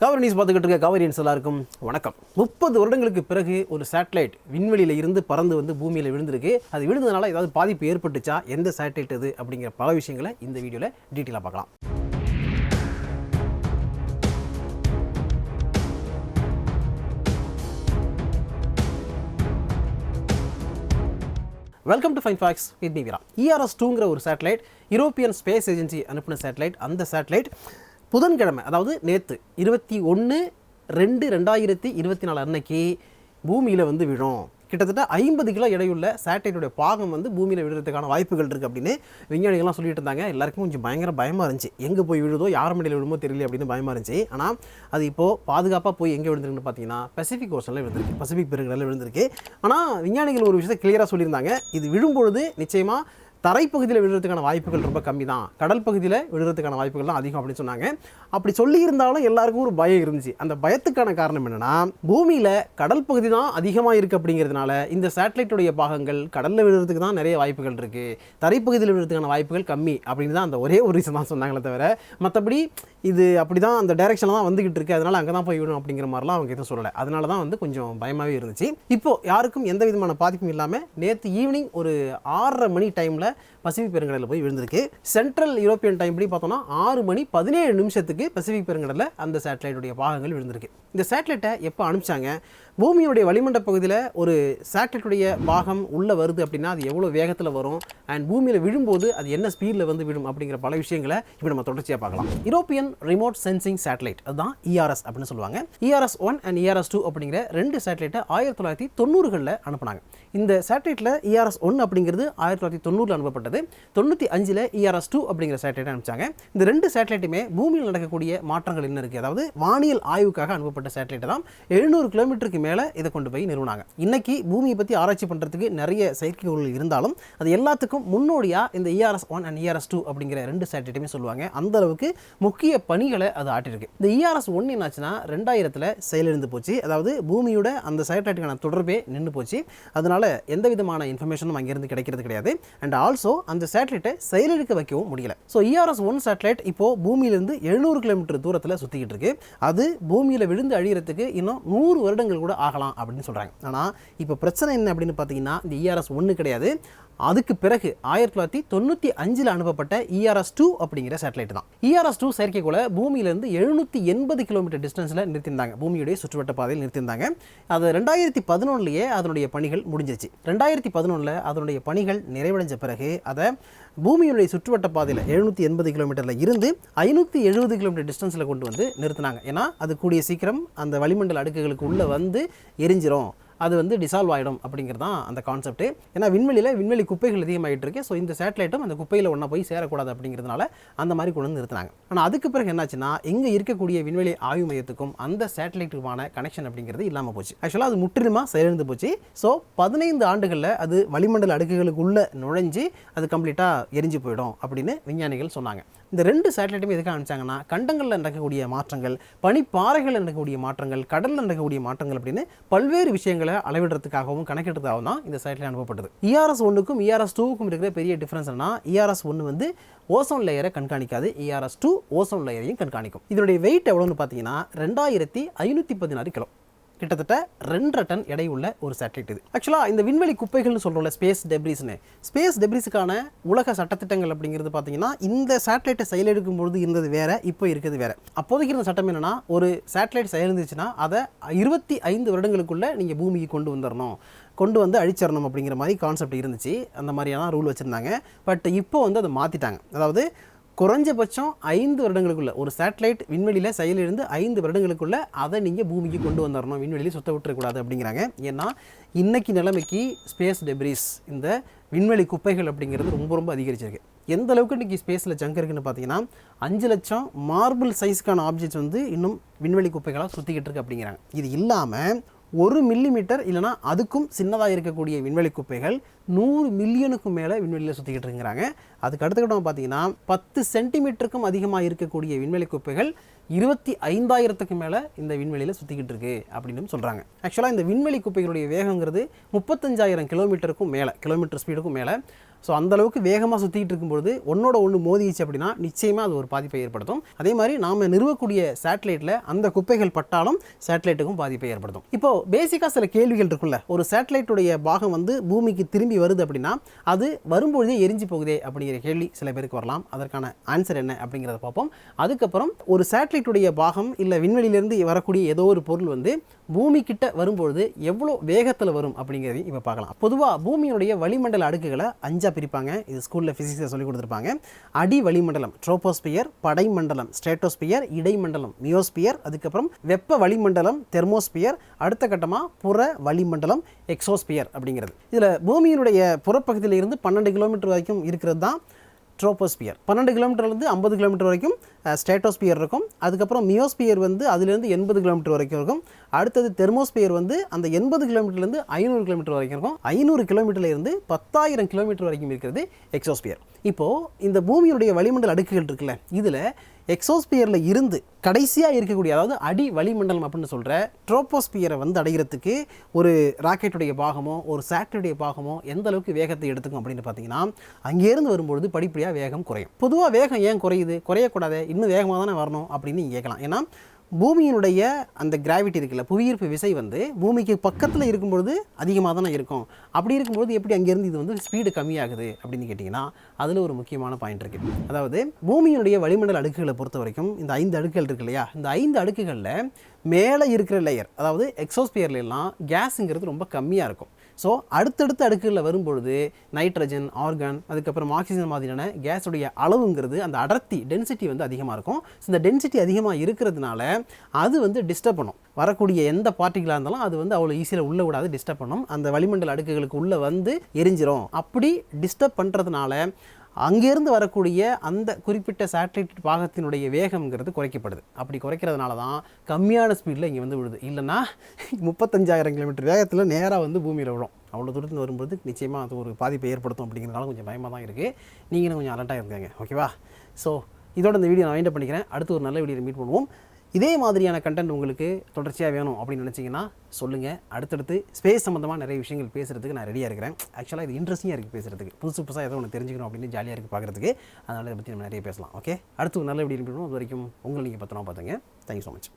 Cauvery news பார்த்துக்கிட்டு இருக்க காவிரியன்ஸ் எல்லாருக்கும் வணக்கம். 30 வருடங்களுக்கு பிறகு ஒரு சேட்டலைட் விண்வெளியில் இருந்து பறந்து வந்து பூமியில் விழுந்திருக்கு. அது விழுந்ததுனால ஏதாவது பாதிப்பு ஏற்பட்டுச்சா, எந்த சேட்டலைட் அது அப்படிங்கிற பல விஷயங்களை இந்த வீடியோவில் டீட்டெயிலாக பார்க்கலாம். Welcome to findfacts with rjveera. ERS-2ங்கிற ஒரு சேட்டலைட், யூரோப்பியன் ஸ்பேஸ் ஏஜென்சி அனுப்பின சேட்டலைட். அந்த சேட்டலைட் புதன்கிழமை, அதாவது நேற்று 21/2/2024 அன்னைக்கு பூமியில் வந்து விழும். கிட்டத்தட்ட 50 கிலோ எடையுள்ள சேட்டலைட்டுடைய பாகம் வந்து பூமியில் விழுறதுக்கான வாய்ப்புகள் இருக்குது அப்படின்னு விஞ்ஞானிகள்லாம் சொல்லிட்டு இருந்தாங்க. எல்லாருக்கும் கொஞ்சம் பயமாக இருந்துச்சு. எங்கே போய் விழுதோ, யார் மடியில் விழுமோ தெரியல அப்படின்னு பயமாக இருந்துச்சு. ஆனால் அது இப்போது பாதுகாப்பாக போய் எங்கே விழுந்துருக்குன்னு பார்த்தீங்கன்னா பசிபிக் ஓஷனில் விழுந்திருக்கு, பசிபிக் பெருங்கடலில் விழுந்திருக்கு. ஆனால் விஞ்ஞானிகள் ஒரு விஷயத்தை கிளியராக சொல்லியிருந்தாங்க. இது விழும்பொழுது நிச்சயமாக தரைப்பகுதியில் விழுறதுக்கான வாய்ப்புகள் ரொம்ப கம்மி தான், கடல் பகுதியில் விழுறதுக்கான வாய்ப்புகள் தான் அதிகம் அப்படின்னு சொன்னாங்க. அப்படி சொல்லியிருந்தாலும் எல்லாருக்கும் ஒரு பயம் இருந்துச்சு. அந்த பயத்துக்கான காரணம் என்னென்னா, பூமியில் கடல் பகுதி தான் அதிகமாக இருக்குது அப்படிங்கிறதுனால இந்த சேட்டலைட்டுடைய பாகங்கள் கடலில் விழுறதுக்கு தான் நிறைய வாய்ப்புகள் இருக்குது, தரைப்பகுதியில் விழுறதுக்கான வாய்ப்புகள் கம்மி அப்படின்னு தான் அந்த ஒரே ஒரு ரீசன் தான் சொன்னாங்களே தவிர, மற்றபடி இது அப்படி தான் அந்த டைரெக்ஷனில் தான் வந்துக்கிட்டு இருக்குது, அதனால் அங்கே தான் போய் விடும் அப்படிங்கிற மாதிரிலாம் அவங்க எதுவும் சொல்லலை. அதனால தான் வந்து கொஞ்சம் பயமாகவே இருந்துச்சு. இப்போது யாருக்கும் எந்த விதமான பாதிப்பும் இல்லாமல் நேற்று ஈவினிங் ஒரு 6:30 மணி டைமில் பசிபிக் பெருங்கடலில் போய் விழுந்திருக்கு. சென்ட்ரல் யூரோப்பியன் டைம் படி பார்த்தோம்னா 6:17 பசிபிக் பெருங்கடலில் அந்த சேட்டலைட்டுடைய பாகங்கள் விழுந்திருக்கு. இந்த சேட்டலைட்டை எப்போ அனுப்பிச்சாங்க, பூமியுடைய வளிமண்டல பகுதியில் ஒரு சேட்டலைட்டுடைய பாகம் உள்ளே வருது அப்படின்னா அது எவ்வளோ வேகத்தில் வரும், அண்ட் பூமியில் விழும்போது அது என்ன ஸ்பீடில் வந்து விழும் அப்படிங்கிற பல விஷயங்களை இப்போ நம்ம தொடர்ச்சியாக பார்க்கலாம். யூரோப்பியன் ரிமோட் சென்சிங் சேட்டலைட், அதுதான் ERS அப்படின்னு சொல்லுவாங்க. ERS-1 அண்ட் ERS-2 அப்படிங்கிற 2 சேட்டலைட்டை 1990களில் அனுப்புனாங்க. இந்த சேட்டலைட்டில் ERS-1 அப்படிங்கிறது 1990 அனுப்பப்பட்டது. 95ல் ERS-2 அப்படிங்கிற சேட்டலைட்டை அனுப்பிச்சாங்க. இந்த 2 சேட்டலைட்டுமே பூமியில் நடக்கக்கூடிய மாற்றங்கள் என்ன இருக்குது, அதாவது வானியல் ஆய்வுக்காக அனுப்பப்பட்ட சேட்டலைட்டை தான் 700 கிலோமீட்டருக்கு மேலே இதை கொண்டு போய் நிறுவனாங்க. இன்னைக்கு பூமியை பற்றி ஆராய்ச்சி பண்ணுறதுக்கு நிறைய செயற்கைக்கோள்கள் இருந்தாலும் அது எல்லாத்துக்கும் முன்னோடியாக இந்த ERS-1 அண்ட் ERS-2 அப்படிங்கிற 2 சேட்டலைட்டுமே சொல்லுவாங்க. அந்த அளவுக்கு முக்கிய பணிகளை அது ஆட்டிருக்கு. இந்த ERS-1 என்னாச்சுன்னா 2000ல் செயலிழந்து போச்சு. அதாவது பூமியோட அந்த சேட்டலைட்டுக்கான தொடர்பே நின்று போச்சு. அதனால எந்த விதமான இன்ஃபர்மேஷனும் அங்கேருந்து கிடைக்கிறது கிடையாது. அண்ட் ஆல்சோ அந்த சேட்டலைட்டை செயலிழக்க வைக்கவும் முடியல. ஸோ ERS-1 சேட்டலைட் இப்போ பூமியிலிருந்து 700 கிலோமீட்டர் தூரத்தில் சுற்றிக்கிட்டு இருக்கு. அது பூமியில் விழுந்து அழியறதுக்கு இன்னும் 100 வருடங்கள் கூட ஆகலாம் அப்படின்னு சொல்கிறாங்க. ஆனால் இப்போ பிரச்சனை என்ன அப்படின்னு பார்த்தீங்கன்னா, இந்த ERS-1 கிடையாது, அதுக்கு பிறகு 1995ல் அனுப்பப்பட்ட ERS-2 அப்படிங்கிற சேட்டலைட் தான். ERS-2 செயற்கைக்கோளை பூமியிலிருந்து 780 கிலோமீட்டர் டிஸ்டன்ஸில் நிறுத்தியிருந்தாங்க, பூமியுடைய சுற்றுவட்ட பாதையில் நிறுத்தியிருந்தாங்க. அது 2011லேயே அதனுடைய பணிகள் முடிஞ்சிச்சு. 2011ல் அதனுடைய பணிகள் நிறைவடைஞ்ச பிறகு அதை பூமியுடைய சுற்றுவட்ட பாதையில் 780 கிலோமீட்டரில் இருந்து 570 கிலோமீட்டர் டிஸ்டன்ஸில் கொண்டு வந்து நிறுத்தினாங்க. ஏன்னா அது கூடிய சீக்கிரம் அந்த வளிமண்டல அடுக்குகளுக்கு உள்ளே வந்து எரிஞ்சிரும், அது வந்து டிசால்வ் ஆகிடும் அப்படிங்கிறது தான் அந்த கான்செப்ட். ஏன்னா விண்வெளி குப்பைகள் அதிகமாகிட்டு இருக்கு. ஸோ இந்த சேட்டலைட்டும் அந்த குப்பையில் ஒன்றா போய் சேரக்கூடாது அப்படிங்கிறதுனால அந்த மாதிரி கொண்டு வந்து நிறுத்தினாங்க. ஆனால் அதுக்கு பிறகு என்னாச்சுன்னா, இங்கே இருக்கக்கூடிய விண்வெளி ஆய்வு மையத்துக்கும் அந்த சேட்டலைட்டுக்குமான கனெக்ஷன் அப்படிங்கிறது இல்லாமல் போச்சு. ஆக்சுவலாக அது முற்றிலுமாக செயலிழந்து போச்சு. ஸோ 15 ஆண்டுகளில் அது வளிமண்டல அடுக்குகளுக்கு உள்ளே நுழைஞ்சு அது கம்ப்ளீட்டாக எரிஞ்சு போயிடும் அப்படின்னு விஞ்ஞானிகள் சொன்னாங்க. இந்த 2 சேட்டலைட்டுமே எதுக்காக அனுப்பிச்சாங்கன்னா, கண்டங்களில் நடக்கக்கூடிய மாற்றங்கள், பனிப்பாறைகளில் நடக்கக்கூடிய மாற்றங்கள், கடலில் நடக்கக்கூடிய மாற்றங்கள் அப்படின்னு பல்வேறு விஷயங்களை அளவிடுறதுக்காகவும் கணக்கிடுறதுக்காகவும் தான் இந்த சேட்டலைட் அனுப்பப்பட்டது. ERS-1க்கும் ERS-2க்கும் இருக்கிற பெரிய டிஃபரன்ஸ் என்ன, ERS-1 வந்து ஓசோன் லேயரை கண்காணிக்காது, ERS-2 ஓசோன் லேயரையும் கண்காணிக்கும். இதனுடைய வெயிட் எவ்வளோன்னு பார்த்தீங்கன்னா 2516 கிலோ, கிட்டத்தட்ட 2.5 டன் எடை உள்ள ஒரு சேட்டலைட் இது. ஆக்சுவலாக இந்த விண்வெளி குப்பைகள்னு சொல்கிறோம்ல, ஸ்பேஸ் டெப்ரிஸுக்கான உலக சட்டத்திட்டங்கள் அப்படிங்கிறது பார்த்தீங்கன்னா, இந்த சேட்டலைட்டை செயலெடுக்கும் பொழுது இருந்தது வேறு, இப்போ இருக்கிறது வேறு. அப்போதைக்கு இருந்த சட்டம் என்னென்னா, ஒரு சேட்டலைட் செயலிருந்துச்சுன்னா அதை 25 வருடங்களுக்குள்ளே நீங்கள் பூமிக்கு கொண்டு வந்து அழிச்சிடணும் அப்படிங்கிற மாதிரி கான்செப்ட் இருந்துச்சு. அந்த மாதிரியான ரூல் வச்சுருந்தாங்க. பட் இப்போ வந்து அதை மாற்றிட்டாங்க. அதாவது குறைஞ்சபட்சம் 5 வருடங்களுக்குள்ள ஒரு சேட்டலைட் விண்வெளியில் செயலிருந்து 5 வருடங்களுக்குள்ள அதை நீங்கள் பூமிக்கு கொண்டு வந்துடணும், விண்வெளியில் சுத்த விட்டுறக்கூடாது அப்படிங்கிறாங்க. ஏன்னா இன்னைக்கு நிலைமைக்கு ஸ்பேஸ் டெப்ரிஸ், இந்த விண்வெளி குப்பைகள் அப்படிங்கிறது ரொம்ப அதிகரிச்சிருக்கு. எந்த அளவுக்கு இன்றைக்கி ஸ்பேஸில் ஜங்க் இருக்குன்னு பார்த்தீங்கன்னா, 5 லட்சம் மார்பிள் சைஸ்க்கான ஆப்ஜெக்ட்ஸ் வந்து இன்னும் விண்வெளி குப்பைகளாக சுற்றிக்கிட்டு இருக்கு அப்படிங்கிறாங்க. இது இல்லாமல் 1 மில்லிமீட்டர் இல்லைனா அதுக்கும் சின்னதாக இருக்கக்கூடிய விண்வெளி குப்பைகள் 100 மில்லியனுக்கும் மேலே விண்வெளியில் சுற்றிக்கிட்டு இருக்கிறாங்க. அதுக்கு அடுத்த பார்த்தீங்கன்னா 10 சென்டிமீட்டருக்கும் அதிகமாக இருக்கக்கூடிய விண்வெளி குப்பைகள் 25,000க்கு மேலே இந்த விண்வெளியில் சுற்றிக்கிட்டு இருக்கு அப்படின்னு சொல்கிறாங்க. ஆக்சுவலாக இந்த விண்வெளி குப்பைகளுடைய வேகங்கிறது 35,000 கிலோமீட்டருக்கும் மேலே, கிலோமீட்டர் ஸ்பீடுக்கும் மேலே. ஸோ அந்தளவுக்கு வேகமாக சுற்றிட்டு இருக்கும்போது ஒன்னோட ஒன்று மோதிச்சு அப்படின்னா நிச்சயமாக அது ஒரு பாதிப்பை ஏற்படுத்தும். அதே மாதிரி நாம் நிறுவக்கூடிய சேட்டலைட்டில் அந்த குப்பைகள் பட்டாலும் சேட்டலைட்டுக்கும் பாதிப்பை ஏற்படுத்தும். இப்போது பேசிக்காக சில கேள்விகள் இருக்குல்ல, ஒரு சேட்டலைட்டுடைய பாகம் வந்து பூமிக்கு திரும்பி வருது அப்படின்னா அது வரும்பொழுதே எரிஞ்சு போகுதே அப்படிங்கிற கேள்வி சில பேருக்கு வரலாம். அதற்கான ஆன்சர் என்ன அப்படிங்கிறத பார்ப்போம். அதுக்கப்புறம் ஒரு சேட்டலைட்டுடைய பாகம் இல்லை விண்வெளியிலிருந்து வரக்கூடிய ஏதோ ஒரு பொருள் வந்து பூமி கிட்ட வரும்பொழுது எவ்வளோ வேகத்தில் வரும் அப்படிங்கிறதையும் இப்போ பார்க்கலாம். பொதுவாக பூமியுடைய வளிமண்டல அடுக்குகளை 5ஆக பிரிப்பாங்க. இது ஸ்கூலில் ஃபிசிக்ஸில் சொல்லி கொடுத்துருப்பாங்க. அடி வளிமண்டலம் ட்ரோபோஸ்பியர், படைமண்டலம் ஸ்ட்ரேட்டோஸ்பியர், இடைமண்டலம் மியோஸ்பியர், அதுக்கப்புறம் வெப்ப வளிமண்டலம் தெர்மோஸ்பியர், அடுத்த கட்டமாக புற வளிமண்டலம் எக்ஸோஸ்பியர் அப்படிங்கிறது. இதில் பூமியினுடைய புறப்பகுதியில் இருந்து 12 கிலோமீட்டர் வரைக்கும் இருக்கிறது தான் ட்ரோபோஸ்பியர். 12 கிலோமீட்டர்லேருந்து 50 கிலோமீட்டர் வரைக்கும் ஸ்ட்ரேட்டோஸ்பியர் இருக்கும். அதுக்கப்புறம் மியோஸ்பியர் வந்து அதுலேருந்து 80 கிலோமீட்டர் வரைக்கும் இருக்கும். அடுத்தது தெர்மோஸ்பியர் வந்து அந்த 80 கிலோமீட்டர்லேருந்து 500 கிலோமீட்டர் வரைக்கும் இருக்கும். 500 கிலோமீட்டர்லேருந்து 10,000 கிலோமீட்டர் வரைக்கும் இருக்கிறது எக்ஸோஸ்பியர். இப்போது இந்த பூமியுடைய வளிமண்டல அடுக்குகள் இருக்குல்ல, இதில் எக்ஸோஸ்பியரில் இருந்து கடைசியாக இருக்கக்கூடிய, அதாவது அடி வளிமண்டலம் அப்படின்னு சொல்கிற ட்ரோபோஸ்பியரை வந்து அடைகிறதுக்கு ஒரு ராக்கெட்டுடைய பாகமோ ஒரு சேட்டலைட்டுடைய பாகமோ எந்த அளவுக்கு வேகத்தை எடுத்துக்கும் அப்படின்னு பார்த்தீங்கன்னா, அங்கேருந்து வரும்பொழுது படிப்படியாக வேகம் குறையும். பொதுவாக வேகம் ஏன் குறையுது? குறையக்கூடாது, இன்னும் வேகமாக தானே வரணும் அப்படின்னு நீங்கள் கேட்கலாம். ஏன்னா பூமியினுடைய அந்த கிராவிட்டி இருக்குல்ல, புவியீர்ப்பு விசை வந்து பூமிக்கு பக்கத்தில் இருக்கும்பொழுது அதிகமாக தானே இருக்கும். அப்படி இருக்கும்போது எப்படி அங்கேருந்து இது வந்து ஸ்பீடு கம்மியாகுது அப்படின்னு கேட்டிங்கன்னா, அதில் ஒரு முக்கியமான பாயிண்ட் இருக்குது. அதாவது பூமியினுடைய வளிமண்டல அடுக்குகளை பொறுத்த வரைக்கும் இந்த 5 அடுக்குகள் இருக்கு இல்லையா, இந்த 5 அடுக்குகளில் மேலே இருக்கிற லேயர், அதாவது எக்ஸோஸ்பியர்லாம் கேஸுங்கிறது ரொம்ப கம்மியாக இருக்கும். ஸோ அடுத்தடுத்த அடுக்குகளில் வரும்பொழுது நைட்ரஜன், ஆர்கான், அதுக்கப்புறம் ஆக்சிஜன் மாதிரியான கேஸுடைய அளவுங்கிறது, அந்த அடர்த்தி டென்சிட்டி வந்து அதிகமாக இருக்கும். ஸோ இந்த டென்சிட்டி அதிகமாக இருக்கிறதுனால அது வந்து டிஸ்டர்ப் பண்ணும். வரக்கூடிய எந்த பார்ட்டிகளாக இருந்தாலும் அது வந்து அவ்வளோ ஈஸியாக உள்ளே விடாது, டிஸ்டர்ப் பண்ணும். அந்த வளிமண்டல அடுக்குகளுக்கு உள்ளே வந்து எரிஞ்சிரும். அப்படி டிஸ்டர்ப் பண்ணுறதுனால அங்கேருந்து வரக்கூடிய அந்த குறிப்பிட்ட சேட்டலைட் பாகத்தினுடைய வேகம்ங்கிறது குறைக்கப்படுது. அப்படி குறைக்கிறதுனால தான் கம்மியான ஸ்பீடில் இங்கே வந்து விழுது. இல்லைன்னா 35,000 கிலோமீட்டர் வேகத்தில் நேராக வந்து பூமியில் விடும். அவ்வளோ தூரத்தில் வரும்போது நிச்சயமாக அது ஒரு பாதிப்பை ஏற்படுத்தும். அப்படிங்கிறதுனால கொஞ்சம் பயமாக தான் இருக்குது. நீங்களும் கொஞ்சம் அலர்ட்டாக இருக்காங்க, ஓகேவா? ஸோ இதோட இந்த வீடியோ நான் வைண்ட் அப் பண்ணிக்கிறேன். அடுத்து ஒரு நல்ல வீடியோவில் மீட் பண்ணுவோம். இதே மாதிரியான கண்டென்ட் உங்களுக்கு தொடர்ச்சியாக வேணும் அப்படின்னு நினச்சிங்கன்னா சொல்லுங்கள். அடுத்தடுத்து ஸ்பேஸ் சம்மந்தமாக நிறைய விஷயங்கள் பேசுகிறதுக்கு நான் ரெடியாக இருக்கிறேன். ஆக்சுவலாக இது இன்ட்ரெஸ்டிங்காக இருக்குது பேசுகிறதுக்கு, புதுசாக ஏதோ ஒன்று தெரிஞ்சுக்கணும் அப்படின்னு ஜாலியாக இருக்குது பார்க்குறதுக்கு. அதனால் இதை பற்றி நம்ம நிறைய பேசலாம். ஓகே, அடுத்து ஒரு நல்ல வீடியோ மீட் பண்ணுவோம். அது வரைக்கும் உங்களை நீங்கள் பத்திரமா பார்த்துங்க. Thank you so much.